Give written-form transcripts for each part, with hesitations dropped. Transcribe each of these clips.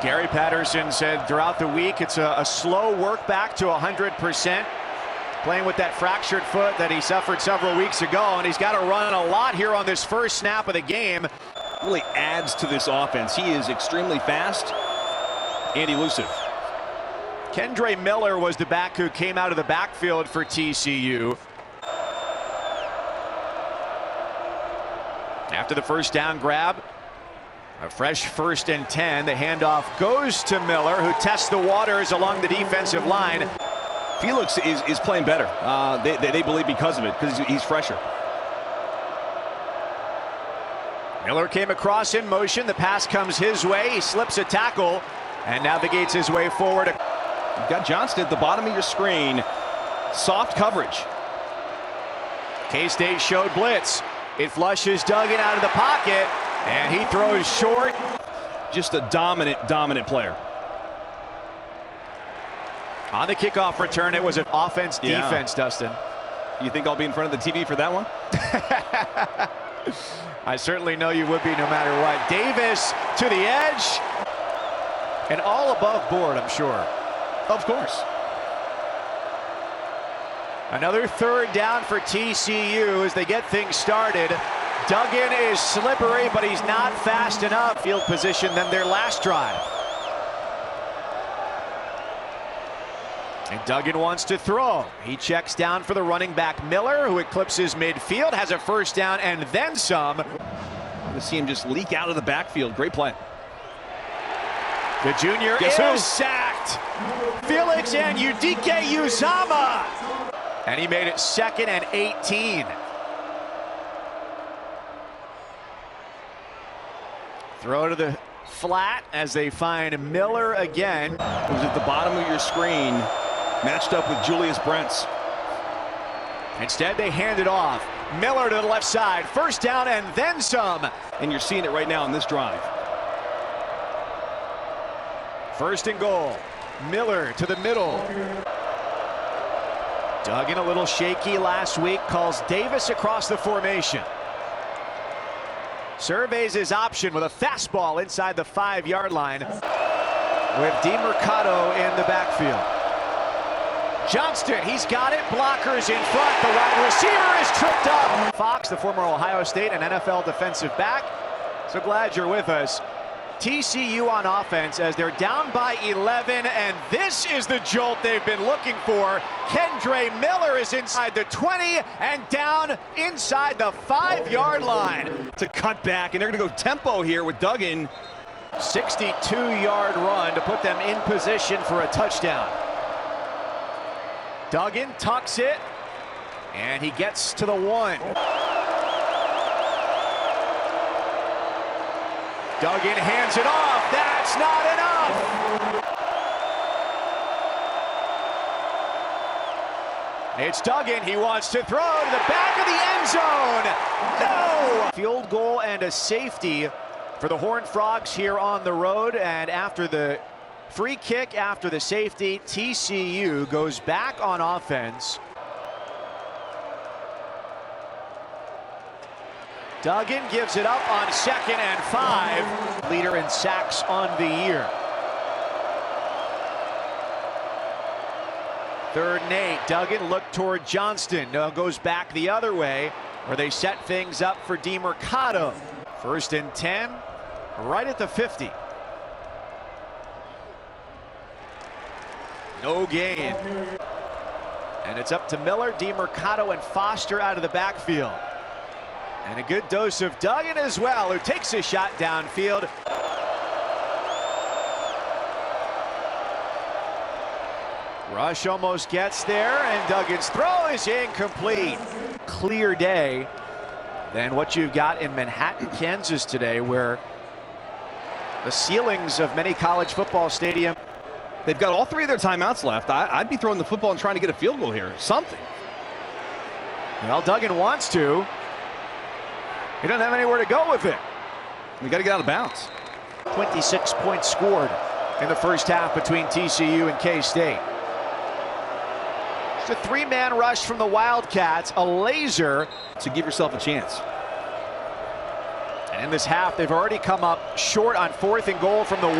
Gary Patterson said throughout the week it's a slow work back to 100%. Playing with that fractured foot that he suffered several weeks ago, and he's got to run a lot here on this first snap of the game. Really adds to this offense. He is extremely fast and elusive. Kendre Miller was the back who came out of the backfield for TCU. After the first down grab, a fresh 1st and 10. The handoff goes to Miller, who tests the waters along the defensive line. Felix is playing better. They believe because of it, because he's fresher. Miller came across in motion. The pass comes his way. He slips a tackle and navigates his way forward. You've got Johnston at the bottom of your screen. Soft coverage. K-State showed blitz. It flushes Duggan out of the pocket, and he throws short. Just a dominant player. On the kickoff return, it was an offense-defense, Dustin. You think I'll be in front of the TV for that one? I certainly know you would be no matter what. Davis to the edge. And all above board, I'm sure. Of course. Another 3rd down for TCU as they get things started. Duggan is slippery, but he's not fast enough. Field position than their last drive. And Duggan wants to throw. He checks down for the running back Miller, who eclipses midfield, has a 1st down and then some. To see him just leak out of the backfield. Great play. The junior is sacked. Felix and Udike Uzama. And he made it 2nd and 18. Throw to the flat as they find Miller again. It was at the bottom of your screen, matched up with Julius Brents. Instead, they hand it off. Miller to the left side. 1st down and then some. And you're seeing it right now in this drive. 1st and goal. Miller to the middle. Duggan a little shaky last week, calls Davis across the formation. Surveys his option with a fastball inside the 5-yard line with DeMercado in the backfield. Johnston, he's got it. Blockers in front. The wide receiver is tripped up. Fox, the former Ohio State and NFL defensive back. So glad you're with us. TCU on offense as they're down by 11, and this is the jolt they've been looking for. Kendre Miller is inside the 20 and down inside the 5-yard line. To cut back, and they're going to go tempo here with Duggan. 62-yard run to put them in position for a touchdown. Duggan tucks it, and he gets to the 1. Duggan hands it off. That's not enough. It's Duggan. He wants to throw to the back of the end zone. No! Field goal and a safety for the Horned Frogs here on the road. And after the free kick, after the safety, TCU goes back on offense. Duggan gives it up on 2nd and 5. Leader in sacks on the year. 3rd and 8. Duggan looked toward Johnston. Now goes back the other way where they set things up for DeMercado. 1st and 10. Right at the 50. No gain. And it's up to Miller, DeMercado, and Foster out of the backfield. And a good dose of Duggan as well, who takes a shot downfield. Rush almost gets there, and Duggan's throw is incomplete. Clear day than what you've got in Manhattan, Kansas today, where the ceilings of many college football stadiums. They've got all 3 of their timeouts left. I'd be throwing the football and trying to get a field goal here. Something. Well, Duggan wants to. He doesn't have anywhere to go with it. We got to get out of bounds. 26 points scored in the first half between TCU and K-State. It's a 3-man rush from the Wildcats, a laser. To give yourself a chance. And in this half, they've already come up short on 4th and goal from the 1.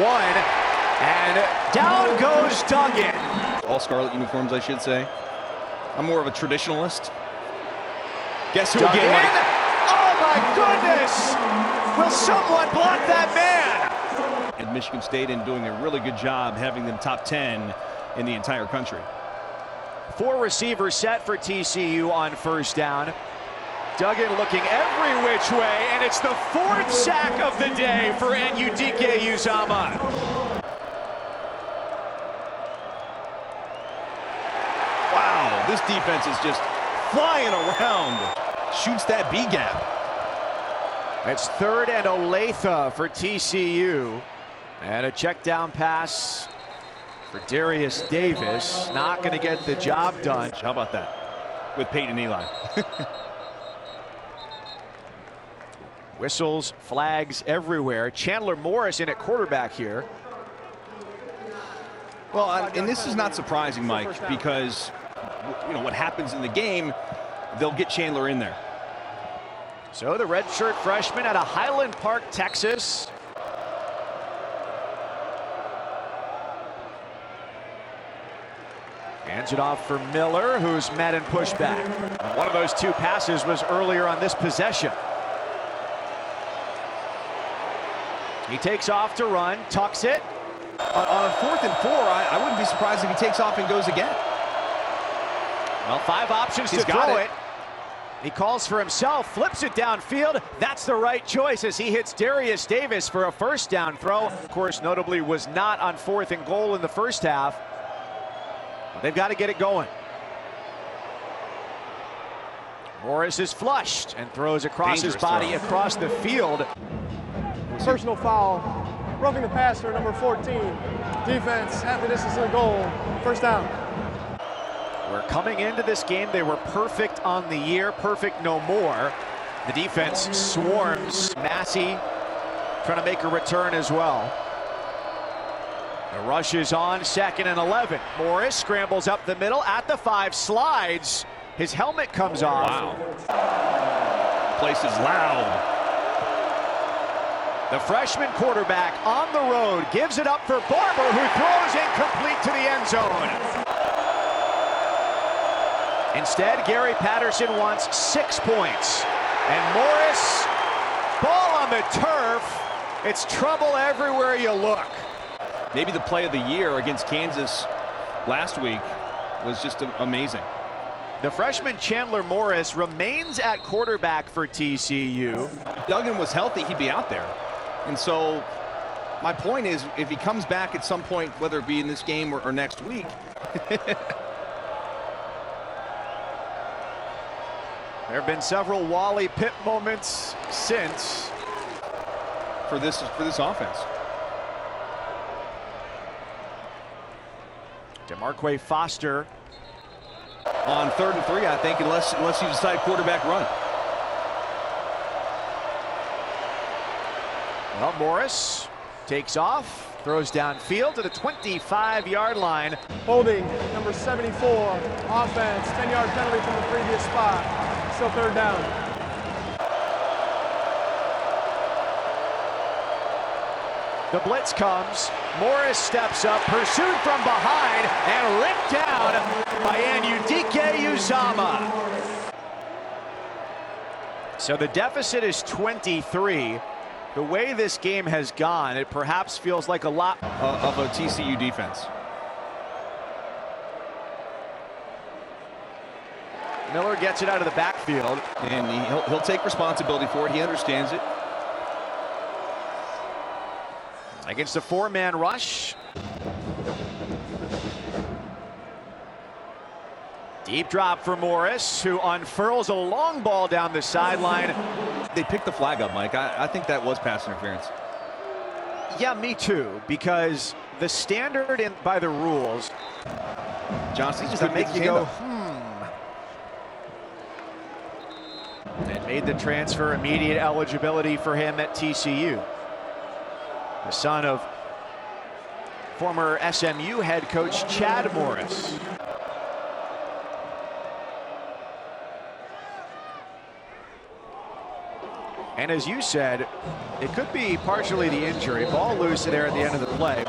And down goes Duggan. All scarlet uniforms, I should say. I'm more of a traditionalist. Guess who Duggan. again, Mike? Oh my goodness! Will someone block that man? And Michigan State in doing a really good job having them top 10 in the entire country. 4 receivers set for TCU on first down. Duggan looking every which way, and it's the 4th sack of the day for NUDK Uzama. Wow, this defense is just flying around. Shoots that B gap. It's 3rd and Olathe for TCU. And a check down pass for Darius Davis. Not going to get the job done. How about that? With Peyton Eli. Whistles, flags everywhere. Chandler Morris in at quarterback here. Well, and this is not surprising, Mike, because you know what happens in the game, they'll get Chandler in there. So the redshirt freshman out of Highland Park, Texas. Hands it off for Miller, who's met and pushed back. One of those 2 passes was earlier on this possession. He takes off to run, tucks it. On 4th and 4, I wouldn't be surprised if he takes off and goes again. Well, 5 options to throw it. He calls for himself, flips it downfield. That's the right choice as he hits Darius Davis for a first down throw. Of course, notably was not on 4th and goal in the first half. But they've got to get it going. Morris is flushed and throws across his body across the field. Personal foul, roughing the passer, number 14. Defense, half the distance to the goal. First down. We're coming into this game, they were perfect on the year, perfect no more. The defense swarms. Massey trying to make a return as well. The rush is on, 2nd and 11. Morris scrambles up the middle at the 5, slides. His helmet comes off. Wow. Place is loud. The freshman quarterback on the road gives it up for Barber, who throws incomplete to the end zone. Instead, Gary Patterson wants 6 points. And Morris, ball on the turf. It's trouble everywhere you look. Maybe the play of the year against Kansas last week was just amazing. The freshman Chandler Morris remains at quarterback for TCU. If Duggan was healthy, he'd be out there. And so my point is, if he comes back at some point, whether it be in this game or next week, there have been several Wally Pipp moments since for this offense. DeMarque Foster on 3rd and 3, I think, unless you decide quarterback run. Well, Morris takes off, throws downfield to the 25-yard line. Holding, number 74, offense, 10-yard penalty from the previous spot. Still 3rd down. The blitz comes. Morris steps up, pursued from behind, and ripped down by NUDK Uzama. So the deficit is 23. The way this game has gone, it perhaps feels like a lot of a TCU defense. Miller gets it out of the backfield. And he'll take responsibility for it. He understands it. Against a 4-man rush. Deep drop for Morris, who unfurls a long ball down the sideline. They picked the flag up, Mike. I think that was pass interference. Yeah, me too, because the standard by the rules, Johnson just to make you go, and made the transfer, immediate eligibility for him at TCU. The son of former SMU head coach Chad Morris. And as you said, it could be partially the injury. Ball loose there at the end of the play.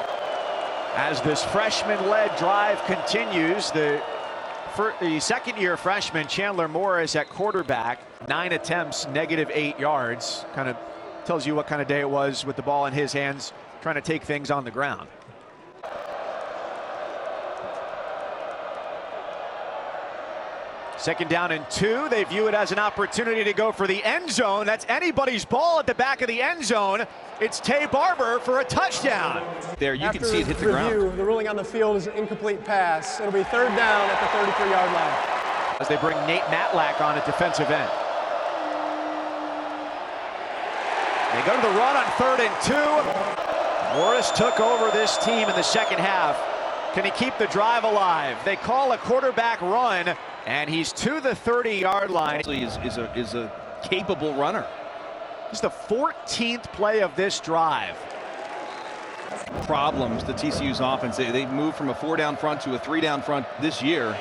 As this freshman-led drive continues, the second-year freshman Chandler Morris at quarterback, 9 attempts, -8 yards. Kind of tells you what kind of day it was with the ball in his hands, trying to take things on the ground. Second down and 2. They view it as an opportunity to go for the end zone. That's anybody's ball at the back of the end zone. It's Tay Barber for a touchdown. There, you can After see it hit the ground. The ruling on the field is an incomplete pass. It'll be third down at the 33-yard line. As they bring Nate Matlack on at defensive end. They go to the run on 3rd and 2. Morris took over this team in the second half. Can he keep the drive alive? They call a quarterback run, and he's to the 30-yard line. Is a capable runner. This is the 14th play of this drive. Problems to TCU's offense. They moved from a 4-down front to a 3-down front this year.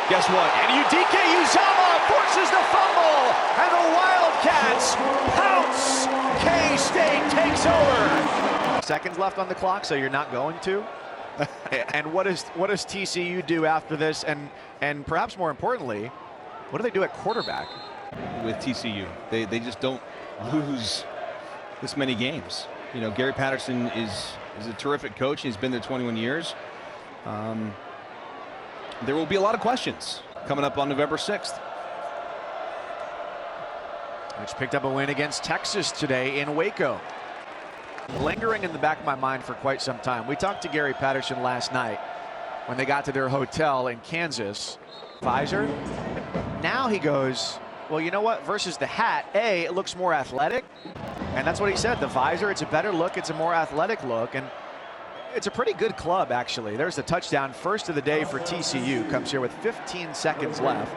Guess what? And Udike Uzama forces the fumble, and the Wildcats pounce. K-State takes over. Seconds left on the clock, so you're not going to. And what does TCU do after this? And perhaps more importantly, what do they do at quarterback? With TCU, they just don't lose this many games. You know, Gary Patterson is a terrific coach. He's been there 21 years. There will be a lot of questions coming up on November 6th. Which picked up a win against Texas today in Waco. Lingering in the back of my mind for quite some time. We talked to Gary Patterson last night when they got to their hotel in Kansas. Visor. Now he goes, well, you know what? Versus the hat, it looks more athletic. And that's what he said. The visor, it's a better look. It's a more athletic look. And it's a pretty good club, actually. There's the touchdown. First of the day for TCU. Comes here with 15 seconds left.